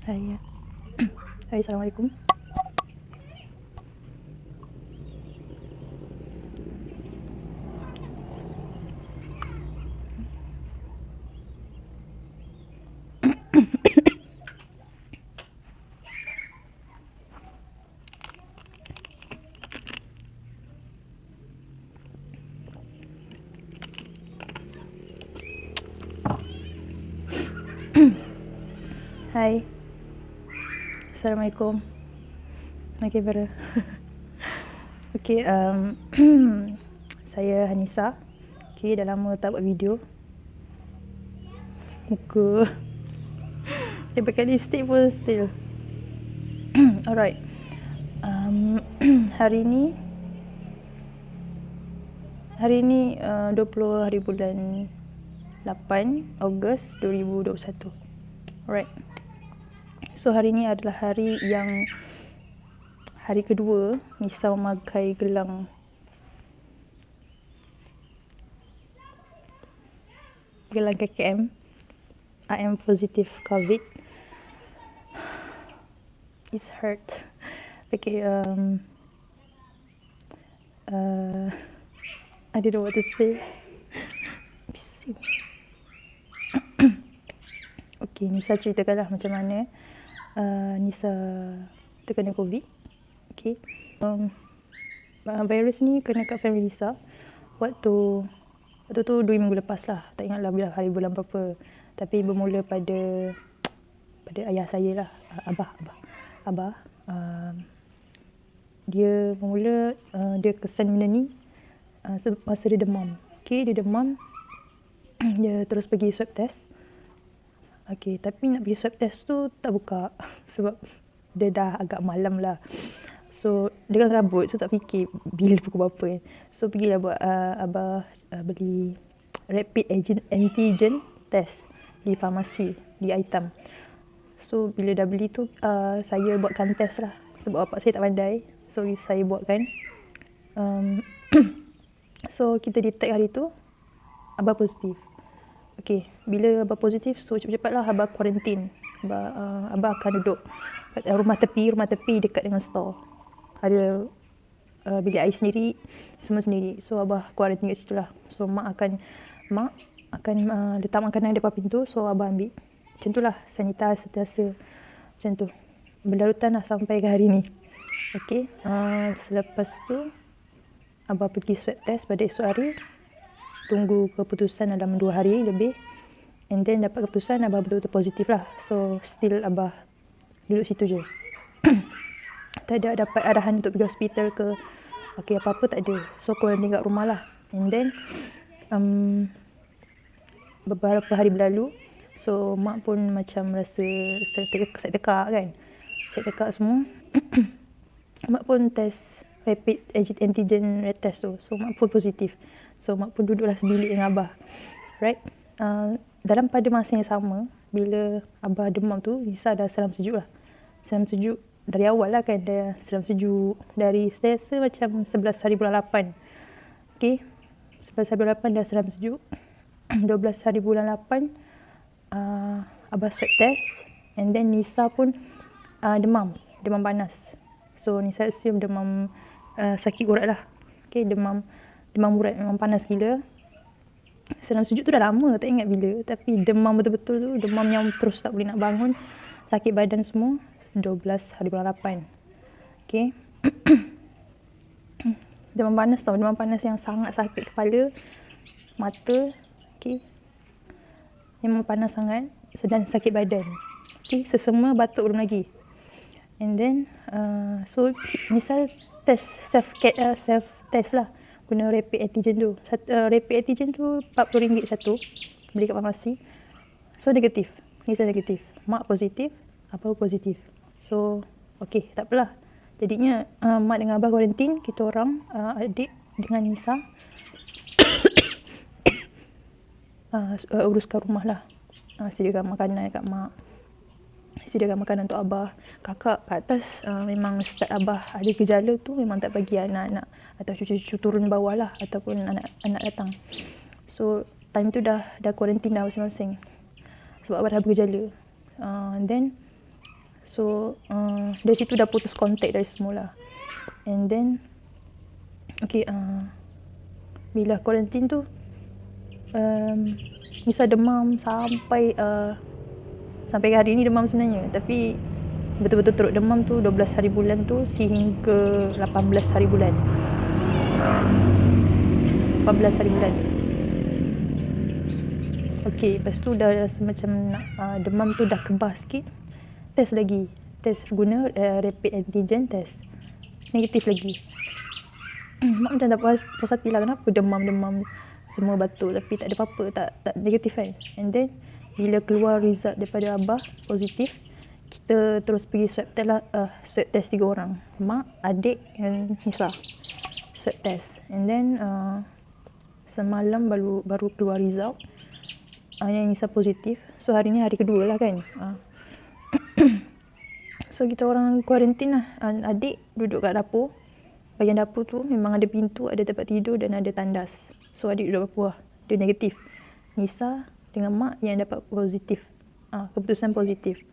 Hai. Hai, Assalamualaikum. Hai. Assalamualaikum. Okay, brother. Okay, saya Hanisa. Okay, dah lama tak buat video. Muka. Dia pakai lipstick pun still. Alright. Hari ni 20 hari bulan 8 Ogos 2021. Alright. So hari ni adalah hari kedua Nisa memakai gelang KKM. I am positive COVID. It's hurt. Okay, I don't know what to say. Okay, Nisa ceritakanlah macam mana Nisa terkena COVID. Okay, virus ni kena kat family Nisa waktu tu 2 minggu lepas lah. Tak ingatlah bila hari bulan berapa. Tapi bermula pada ayah saya lah, abah. Dia bermula dia kesan benda ni masa dia demam. Okay, dia demam. Dia terus pergi swab test. Okay, tapi nak pergi swab test tu tak buka sebab dia dah agak malam lah. So, dia kan rabut, so tak fikir bila pukul berapa kan. So, pergilah buat abah beli rapid antigen test di farmasi, di Aitam. So, bila dah beli tu, saya buatkan test lah. Sebab bapak saya tak pandai, so saya buatkan. So, kita detect hari tu, abah positif. Okay, bila abah positif, so cepat-cepatlah abah kuarantin. Abah akan duduk kat rumah tepi dekat dengan store. Ada bilik air sendiri, semua sendiri. So abah kuarantin kat situ lah. So mak akan letak makanan depan pintu, so abah ambil. Macam tu lah, sanitize sentiasa macam tu. Berlarutan lah sampai ke hari ni. Okay, selepas tu abah pergi swab test pada esok hari. Tunggu keputusan dalam 2 hari lebih. And then dapat keputusan abah betul-betul positif lah. So still abah duduk situ je. Tak ada dapat arahan untuk pergi hospital ke. Okay, apa-apa tak ada. So quarantine kat rumah lah. And then beberapa hari berlalu. So mak pun macam rasa sakit tekak kan. Sakit tekak semua. Mak pun test rapid antigen test tu. So mak pun positif. So mak pun duduklah sebilik dengan abah. Right? Dalam pada masa yang sama, bila abah demam tu, Nisa dah salam sejuk lah. Salam sejuk dari awal lah kan, dah salam sejuk. Dari saya rasa macam 11 hari bulan 8. Okay, 11 hari bulan 8 dah salam sejuk. 12 hari bulan 8, abah swab test. And then Nisa pun demam panas. So Nisa assume demam sakit urat lah. Okay, demam urat, memang panas gila. Salam sejuk tu dah lama, tak ingat bila. Tapi demam betul-betul tu, demam yang terus tak boleh nak bangun. Sakit badan semua, 12 hari bulan 8. Okay. Demam panas tau, demam panas yang sangat sakit kepala, mata. Okay. Memang panas sangat, sedang sakit badan. Okay, sesama batuk belum lagi. And then, so misal self test lah. Guna rapid antigen tu. Rapid antigen tu RM40 satu. Beli kat farmasi. So negatif. Nisa negatif. Mak positif. Abah positif. So okay, tak apalah. Jadinya mak dengan abah kuarantin. Kita orang, adik dengan Nisa uruskan rumah lah. Sediakan makanan kat mak. Sediakan makanan untuk abah. Kakak kat atas memang start abah ada gejala tu memang tak bagi anak-anak atau cucu-cucu turun bawah lah, ataupun anak datang. So time tu dah kuarantin dah masing-masing sebab abah dah bergejala. Then So dari situ dah putus kontak dari semula. And then bila quarantine tu Nisa demam sampai hari ni demam sebenarnya, tapi betul-betul teruk demam tu 12 hari bulan tu sehingga 18 hari bulan. 18 hari bulan. Lepas tu dah rasa macam demam tu dah kebas sikit. Test lagi. Test guna rapid antigen test. Negatif lagi. Mak macam tak puas hati lah, kenapa demam-demam semua batuk tapi tak ada apa-apa, tak negatif kan. And then bila keluar result daripada Abah positif, kita terus pergi swab test 3 orang, mak, adik dan Nisa, swab test. And then semalam baru keluar result yang Nisa positif. So hari ni hari kedua lah kan. So kita orang kuarantin lah. Adik duduk kat dapur. Bahagian dapur tu memang ada pintu, ada tempat tidur dan ada tandas. So adik duduk dapur lah. Dia negatif. Nisa dengan mak yang dapat positif. Keputusan positif.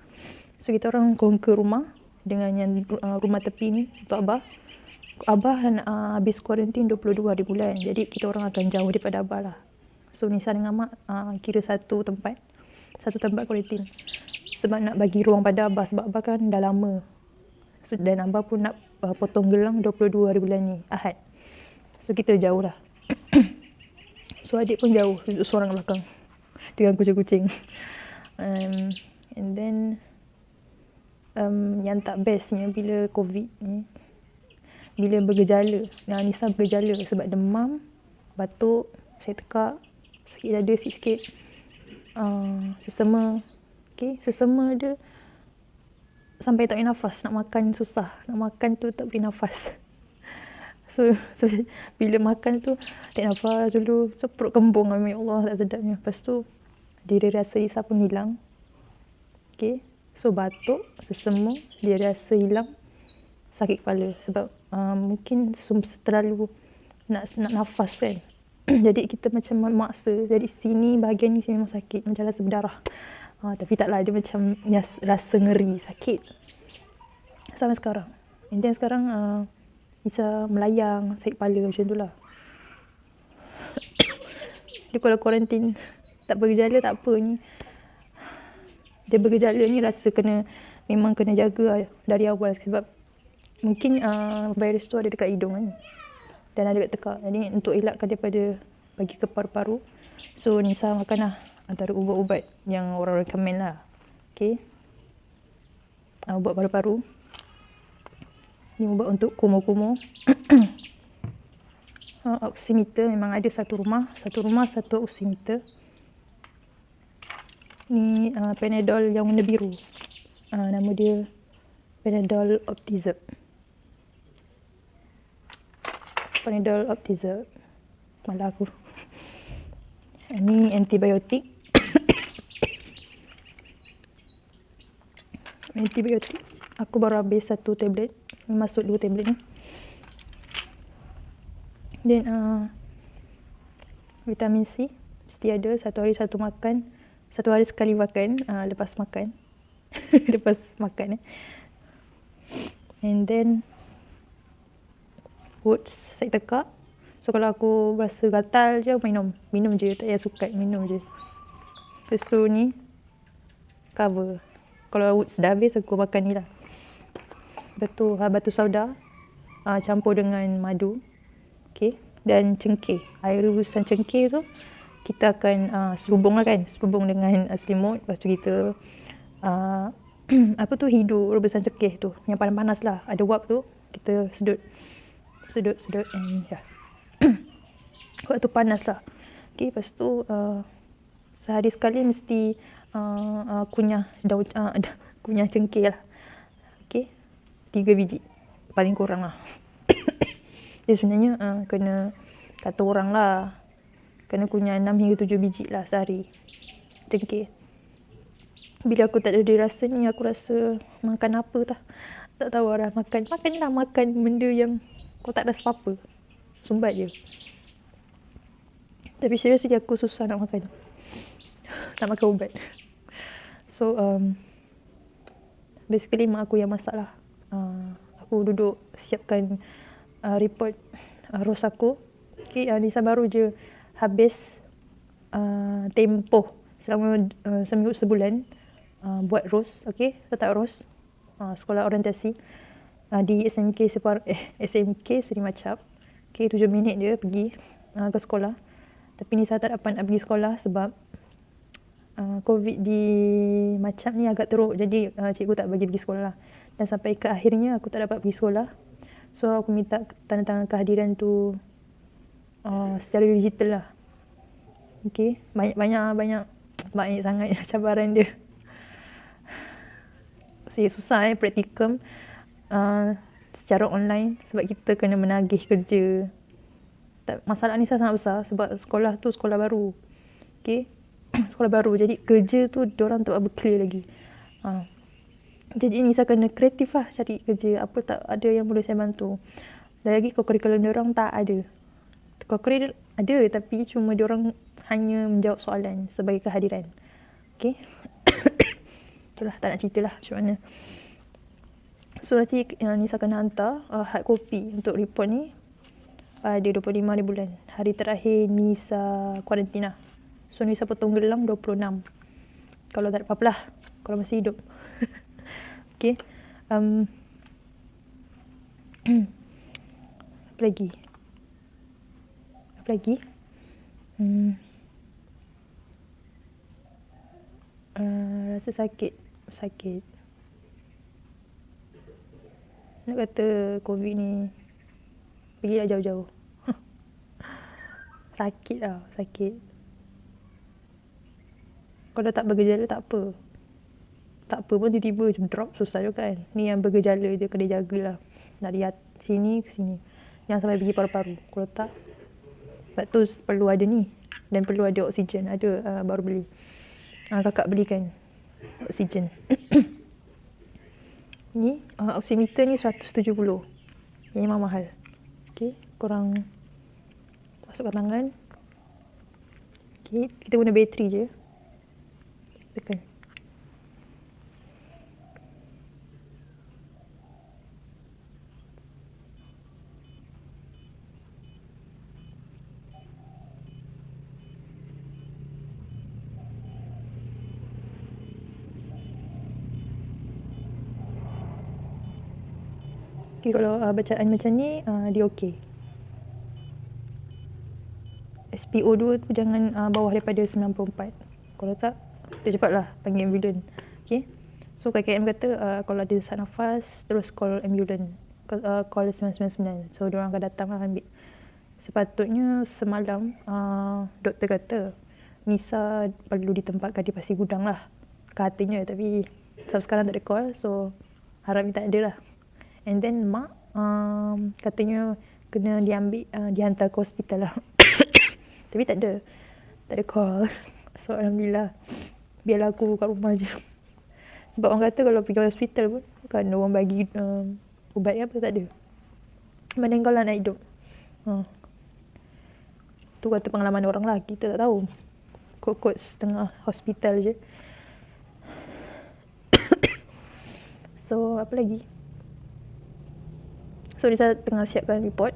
So kita orang conquer rumah dengan yang rumah tepi ni untuk Abah. Abah habis kuarantin 22 hari bulan. Jadi kita orang akan jauh daripada Abah lah. So Nisa dengan mak kira satu tempat kuarantin. Sebab nak bagi ruang pada Abah, sebab Abah kan dah lama. So, dan Abah pun nak potong gelang 22 hari bulan ni, Ahad. So kita jauh lah. So adik pun jauh, duduk seorang belakang dengan kucing-kucing. And then yang tak bestnya bila COVID ni, bila bergejala. Nisa bergejala sebab demam, batuk, saya tekak, sakit dada sikit-sikit, sesama. Sesama dia sampai tak boleh nafas, nak makan susah, nak makan tu tak boleh nafas. So bila makan tu tak nafas dulu, so perut kembung, ya Allah tak sedapnya. Lepas tu dia rasa Nisa pun hilang. So batuk, sesama, dia rasa hilang, sakit kepala sebab mungkin terlalu nak nafas kan. Jadi kita macam memaksa, jadi sini bahagian ni memang sakit, macam rasa berdarah. Tapi taklah, dia macam rasa ngeri, sakit sampai sekarang. And then sekarang Nisa melayang, sakit kepala macam tu lah. Dia kalau kuarantin tak bergejala tak apa ni. Dia bergejala ni rasa memang kena jaga dari awal sebab mungkin virus tu ada dekat hidung kan, dan ada dekat tekak. Jadi untuk elakkan daripada bagi ke paru-paru, so Nisa makan lah antara ubat-ubat yang orang recommend lah. Ubat paru-paru ni, ubat untuk kumur-kumur. Oximeter memang ada satu rumah satu oximeter. Ni Panadol yang warna biru, nama dia Panadol Optizerp. Malah aku. Ini antibiotik. Aku baru habis 1 tablet, masuk 2 tablet ni. Dan vitamin C mesti ada, 1 hari 1 makan, 1 hari sekali makan, lepas makan. And then oats, saya tekak. So kalau aku rasa gatal je, minum je, tak payah sukat, minum je. Lepas tu ni cover. Kalau oats dah habis, aku makan ni lah. Betul, batu sauda campur dengan madu. Dan cengkeh. Air rebusan cengkeh tu kita akan serubung lah kan, serubung dengan selimut. Lepas tu kita hidu rebusan cengkeh tu yang panas-panas lah, ada wap tu, kita sedut and waktu panas lah. Lepas tu sehari sekali mesti kunyah daun, kunyah cengkeh lah. 3 biji paling kurang lah. Dia sebenarnya kena, kata orang lah, kena kunyah 6 hingga 7 biji lah sehari cengkeh. Bila aku tak ada dirasa ni, aku rasa makan apa tak tahu lah. Makan benda yang kau tak rasa apa-apa, sumbat je. Tapi seriously aku susah nak makan ubat. So basically mak aku yang masak lah. Aku duduk siapkan report roast aku. Okay, Nisa baru je habis tempoh selama seminggu sebulan buat roast. Okay, tetap roast sekolah orientasi di SMK Seri Macap. Okay, 7 minit je pergi ke sekolah. Tapi Nisa tak dapat nak pergi sekolah sebab COVID di Macap ni agak teruk. Jadi cikgu tak bagi pergi sekolah. Dan sampai ke akhirnya aku tak dapat pergi sekolah. So aku minta tanda tangan kehadiran tu secara digital lah. Okay, banyak sangat cabaran dia. Susah praktikum secara online sebab kita kena menagih kerja. Masalah Nisa sangat besar sebab sekolah tu sekolah baru. Okay, sekolah baru. Jadi kerja tu diorang tak clear lagi. Jadi Nisa kena kreatif lah cari kerja. Apa tak ada yang boleh saya bantu. Dan lagi co-curriculum diorang tak ada. Co-curriculum ada tapi cuma diorang hanya menjawab soalan sebagai kehadiran. Okay. Itulah, tak nak cerita lah macam mana. So nanti Nisa kena hantar hard copy untuk report ni pada 25 hari bulan. Hari terakhir Nisa kuarantina. So Nisa potong gelang 26. Kalau tak ada apa-apa lah. Kalau masih hidup. Okay. Apa lagi? Rasa sakit. Nak kata COVID ni pergilah jauh-jauh. Sakit. Kalau tak bergejala tak apa. Tak apa pun tiba-tiba drop, susah juga kan. Ni yang bergejala je kena jagalah. Dari sini ke sini. Jangan sampai pergi paru-paru. Kalau tak, sebab tu perlu ada ni. Dan perlu ada oksigen. Ada baru beli. Kakak belikan oksigen. Ni oximeter ni 170. Yang memang mahal. Okay, korang masukkan tangan. Okay, kita guna bateri je. Tekan. Okay, kalau bacaan macam ni dia okey. SPO2 tu jangan bawah daripada 94. Kalau tak, dia cepatlah panggil ambulans. Okay. So KKM kata kalau ada sesak nafas, terus call ambulans. Call 999. So diorang akan datang lah ambil. Sepatutnya semalam doktor kata Nisa perlu ditempatkan di Pasir Gudang lah. Katanya, tapi sebab sekarang tak ada call, so harap ni tak ada lah. And then mak katanya kena diambil, dihantar ke hospital lah. Tapi tak ada call. So alhamdulillah, biarlah aku kat rumah je. Sebab orang kata kalau pergi hospital pun kan orang bagi ubat apa, tak ada. Mana kau lah nak hidup. Tu kata pengalaman orang lah, kita tak tahu. Kot-kot setengah hospital je. So apa lagi? So Nisa tengah siapkan report.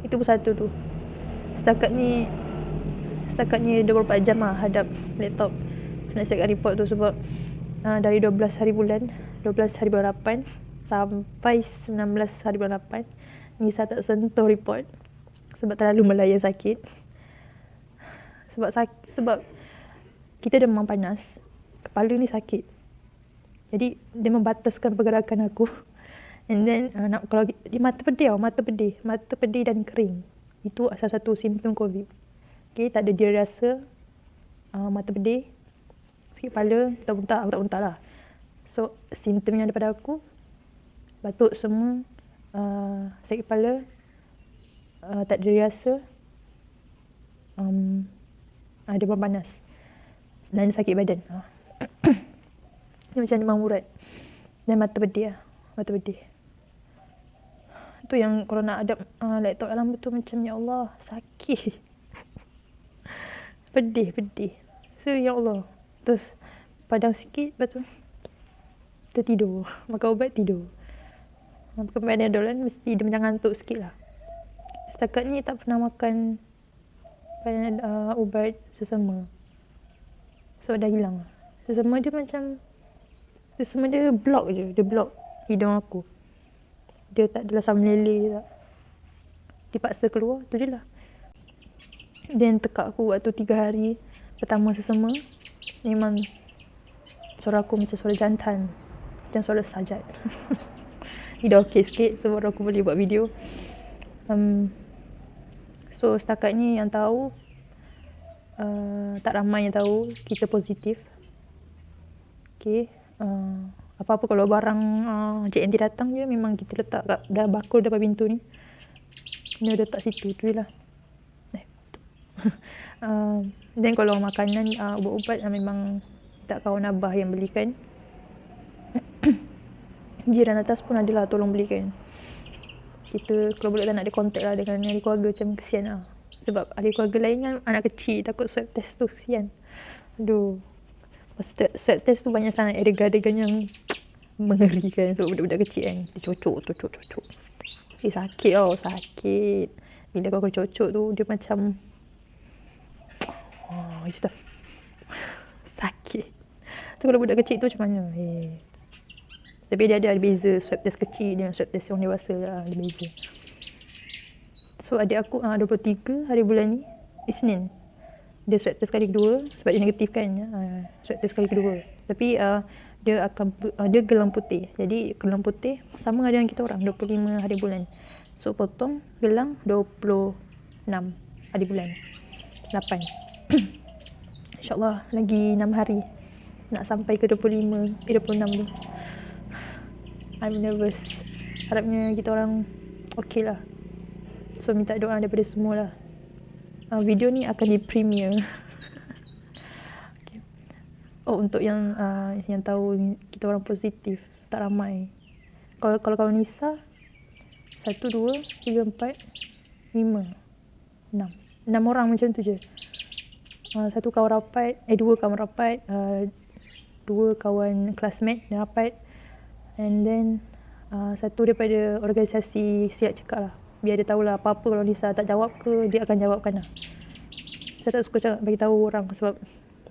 Itu pun satu tu. Setakat ni 24 jam lah hadap laptop nak siapkan report tu sebab dari 12 hari bulan 8 sampai 19 hari bulan 8 Nisa tak sentuh report sebab terlalu melayan sakit. Sebab kita demam panas, kepala ni sakit. Jadi dia membataskan pergerakan aku. And then kalau di mata pedih dan kering. Itu salah satu simptom COVID. Okay, tak ada dia rasa mata pedih, sakit kepala, tak muntah lah. So simptom yang daripada aku, batuk semua, sakit kepala, tak ada dia rasa, demam panas dan sakit badan. Ni macam demam urat dan mata pedih. Tu yang kalau nak hadap laptop dalam betul macam ya Allah, sakit. pedih. So ya Allah. Terus padang sikit, lepas tu tertidur. Makan ubat, tidur. Makan Panadol kan mesti dia macam ngantuk sikit lah. Setakat ni tak pernah makan ubat sesama. So dah hilang. Sesama dia block je. Dia block hidung aku. Dia tak adalah sama meleleh tak. Dipaksa keluar, tu je lah. Then tekak aku waktu 3 hari pertama sesama, memang suara aku macam suara jantan. Macam suara sajat. Dia dah okey sikit, so baru aku boleh buat video. So setakat ni yang tahu, tak ramai yang tahu kita positif. Okay. Apa-apa kalau barang JNT datang je, memang kita letak dah bakul depan pintu ni. Kena letak situ, tu je lah. Dan kalau makanan, ubat-ubat memang tak kawan abah yang belikan. Jiran atas pun adalah tolong belikan. Kita kalau boleh tak nak ada kontak lah dengan ahli keluarga, macam kesian lah. Sebab ahli keluarga lain kan anak kecil, takut swab test tu kesian. Aduh. Swab test tu banyak sangat adegan-adegan yang mengerikan sebab budak-budak kecil kan. Dia cocok. Sakit tau, sakit. Bila kau cocok tu, dia macam itu dah sakit. So kalau budak kecil tu macam mana? Tapi dia ada beza swab test kecil dengan swab test yang dewasa lah, ada beza. So adik aku 23 hari bulan ni, Isnin. Dia swab test kali kedua sebab dia negatif kan. Swab test kali kedua. Tapi dia gelang putih. Jadi gelang putih sama dengan kita orang 25 hari bulan. So potong gelang 26 hari bulan. 8. InsyaAllah lagi 6 hari nak sampai ke 26 tu. I'm nervous. Harapnya kita orang okey lah. So minta doa daripada semua lah. Video ni akan di premiere. Okay. Oh, untuk yang tahu kita orang positif, tak ramai. Kalau kawan Nisa 1, 2, 3, 4, 5, 6 orang macam tu je. 1 kawan rapat, 2 kawan rapat, 2 kawan classmate rapat, and then 1 daripada organisasi siap cakap lah. Biar dia tahulah apa-apa kalau Nisa tak jawab ke, dia akan jawabkan lah. Saya tak suka cakap bagi tahu orang sebab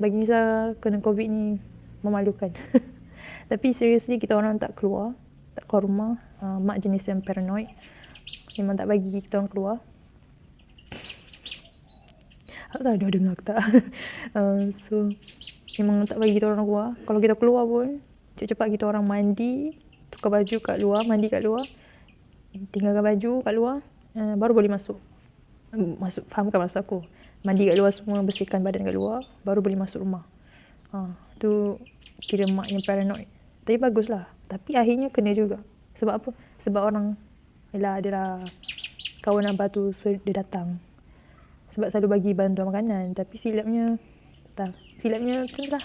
bagi Nisa kena COVID ni memalukan. Tapi seriously kita orang tak keluar rumah. Mak jenis yang paranoid. Memang tak bagi kita orang keluar. Tak tahu dia dengar ke tak. So memang tak bagi kita orang keluar. Kalau kita keluar pun cepat-cepat kita orang mandi, tukar baju kat luar, mandi kat luar, tinggalkan baju kat luar, baru boleh masuk. Fahamkan maksud aku? Mandi kat luar semua, bersihkan badan kat luar, baru boleh masuk rumah. Tu kira mak yang paranoid. Tapi baguslah. Tapi akhirnya kena juga. Sebab apa? Sebab orang, yelah dia lah kawan abah tu, dia datang. Sebab selalu bagi bantuan makanan. Tapi silapnya macam tu lah.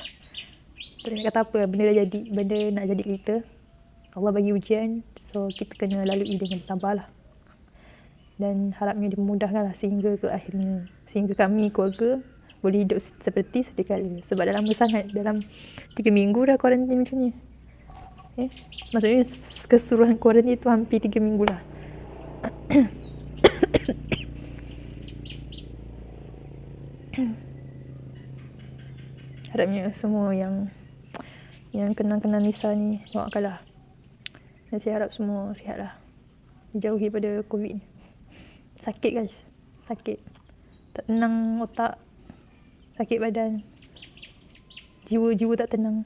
Tak nak kata apa, benda dah jadi. Benda nak jadi kita. Allah bagi ujian. So kita kena lalui dengan bertabah lah. Dan harapnya dimudahkan lah sehingga ke akhirnya. Sehingga kami keluarga boleh hidup seperti sedia kala. Sebab dah lama sangat. Dalam 3 minggu dah kuarantin macam ni. Maksudnya keseluruhan kuarantin tu hampir 3 minggu lah. Harapnya semua yang kenal-kenal Nisa ni doakanlah. Dan saya harap semua sihat lah. Dijauhi pada COVID ni. Sakit guys. Sakit. Tak tenang otak. Sakit badan. Jiwa tak tenang.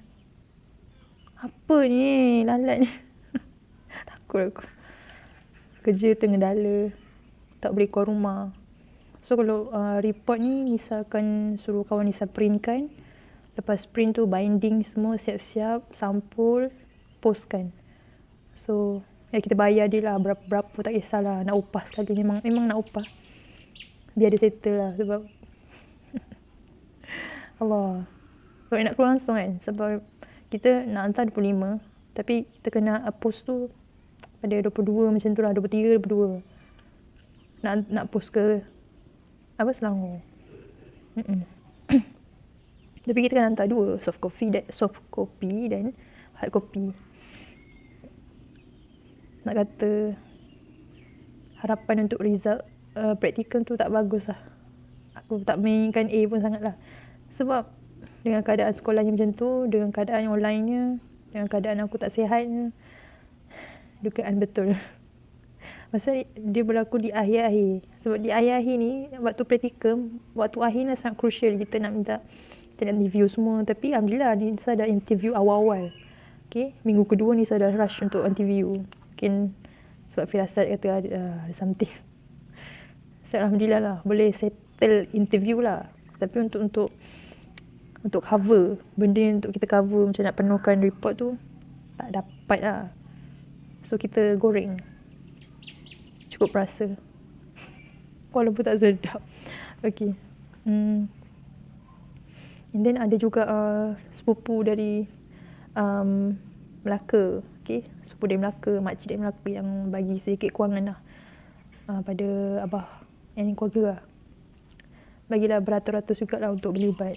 Apa ni? Lalat ni. Takut aku. Kerja tengah dala. Tak boleh keluar rumah. So kalau report ni Nisa akan suruh kawan Nisa printkan. Lepas print tu binding semua siap-siap. Sampul. Postkan. So ya kita bayar dia lah berapa tak kisahlah. Nak upah sekali. Memang nak upah. Biar dia settle lah. Sebab Allah. Sebab nak keluar langsung kan. Sebab kita nak hantar 25. Tapi kita kena post tu pada 22 macam tu lah. 23, 22. Nak post ke Selangor. Tapi kita kan hantar dua, soft copy dan hard copy. Nak kata harapan untuk result praktikal tu tak bagus lah. Aku tak mainkan A pun sangat lah. Sebab dengan keadaan sekolahnya macam tu, dengan keadaan yang online-nya, dengan keadaan aku tak sihatnya, dugaan betul. Pasal dia berlaku di akhir-akhir. Sebab di akhir-akhir ni, waktu praktikal, waktu akhir ni sangat crucial. Kita nak interview semua. Tapi Alhamdulillah, ni saya ada interview awal-awal. Okay, minggu kedua ni saya dah rush untuk interview. Mungkin sebab firasat kata ada something. Saya Alhamdulillah lah, boleh settle interview lah. Tapi untuk cover, benda yang untuk kita cover, macam nak penuhkan report tu, tak dapat lah. So kita goreng. Cukup rasa. Walaupun tak sedap. Okay. And then ada juga sepupu dari Melaka. Okay. Sepupu dari Melaka, makcik dari Melaka yang bagi sedikit kewangan lah. Pada abah yang keluarga lah. Bagilah beratus-ratus juga lah untuk beli ubat.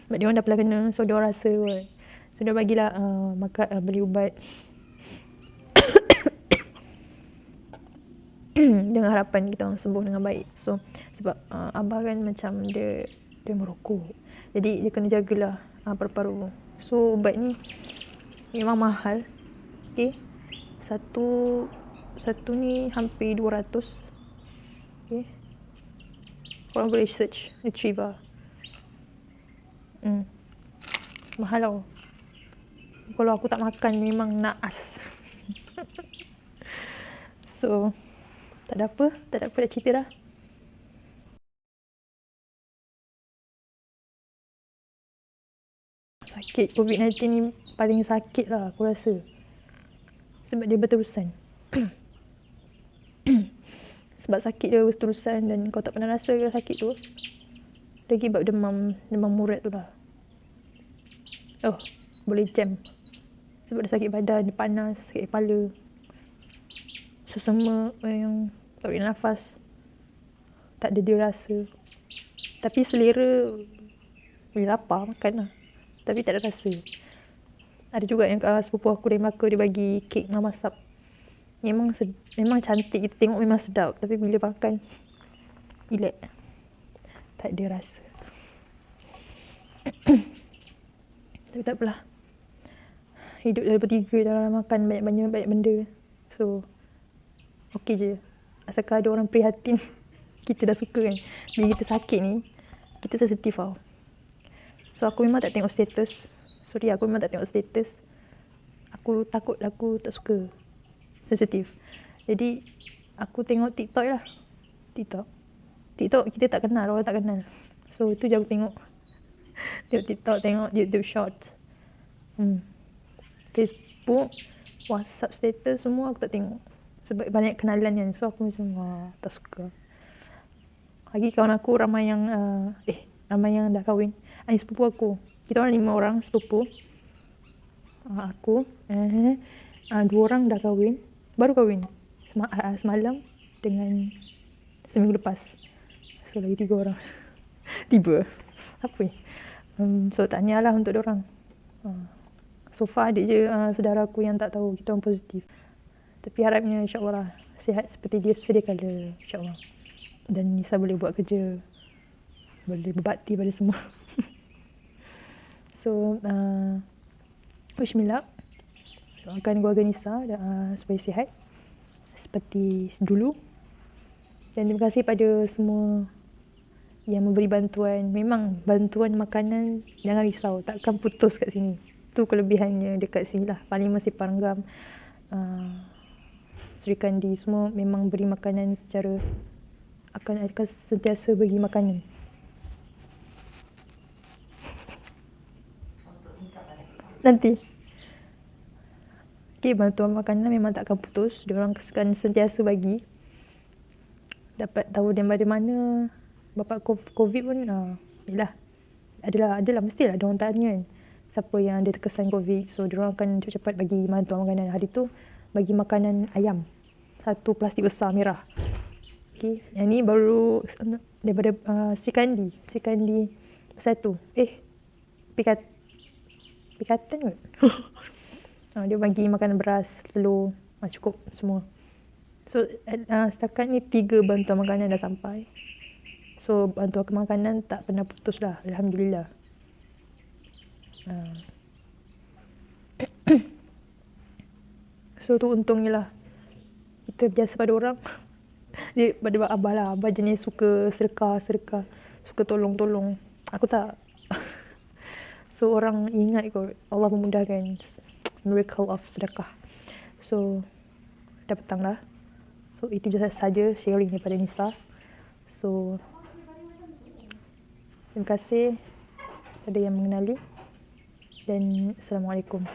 Sebab dia orang dah pernah kena, so dia orang rasa kot. So dia bagilah beli ubat. Dengan harapan kita orang sembuh dengan baik. So sebab abah kan macam dia merokok, jadi dia kena jagalah paru-paru. So ubat ni memang mahal. Okay, satu ni hampir 200. Okay, korang boleh search, retrieve lah. Mahal tau. Kalau aku tak makan memang naas. So tak ada apa nak cerita dah. Sakit COVID-19 ni paling sakit lah aku rasa. Sebab dia berterusan. Sebab sakit dia berterusan dan kau tak pernah rasa sakit tu. Lagi bab demam murat tu lah. Oh, boleh jam. Sebab dia sakit badan, dia panas, sakit kepala. Sesama yang tak boleh nafas. Tak ada dia rasa. Tapi selera boleh lapar, makan lah. Tapi tak ada rasa. Ada juga yang sepupu aku dari Melaka, dia bagi kek mama sap. Memang cantik, kita tengok memang sedap. Tapi bila makan, elak. Tak ada rasa. Tapi tak apalah. Hidup dah bertiga, dalam makan banyak benda. So, okey je. Asalkan ada orang prihatin, kita dah suka kan. Bila kita sakit ni, kita sensitif tau. So aku memang tak tengok status. Aku memang tak tengok status. Aku takut aku tak suka. Sensitif. Jadi aku tengok TikTok lah. TikTok kita tak kenal, orang tak kenal. So itu je aku tengok. Tengok TikTok, tengok YouTube Shorts. Facebook, WhatsApp status semua aku tak tengok. Sebab banyak kenalan kan. So aku macam tak suka. Lagi kawan aku ramai yang dah kahwin. Ini sepupu aku. Kita orang 5 orang sepupu. Aku 2 orang dah kahwin. Baru kahwin semalam dengan seminggu lepas. So lagi 3 orang. Tiba. Apa ni? So tahniahlah untuk diorang. So far ada je saudara aku yang tak tahu kita orang positif. Tapi harapnya insyaAllah lah, sihat seperti dia sedia kala, insyaAllah. Dan Nisa boleh buat kerja, boleh berbakti pada semua. So wish me luck. Doakan keluarga Nisa supaya sihat seperti dulu. Dan terima kasih pada semua yang memberi bantuan. Memang bantuan makanan, jangan risau, takkan putus kat sini. Tu kelebihannya dekat sini lah. Parlimen Separanggam, Sri Kandi semua memang beri makanan secara akan sentiasa bagi makanan. Nanti. Okay, bantuan makanan memang tak akan putus. Diorang akan sentiasa bagi. Dapat tahu dari mana bapak COVID pun yelah. Adalah mestilah diorang tanya kan siapa yang ada terkesan COVID. So diorang akan cepat-cepat bagi bantuan makanan. Hari tu bagi makanan ayam. 1 plastik besar merah. Okay, yang ni baru daripada Sri Kandi 1. pikatan kot. Dia bagi makan beras, telur, cukup semua. So setakat ni 3 bantuan makanan dah sampai. So bantuan makanan tak pernah putus lah, Alhamdulillah. So tu untungnya lah. Kita biasa pada orang. Dia pada abah lah. Abah jenis suka sedekah. Suka tolong. Aku tak. So orang ingat kot. Allah memudahkan. Miracle of sedekah. So dah petang lah. So itu saja sharing daripada Nisa. So terima kasih kepada yang mengenali. Dan Assalamualaikum.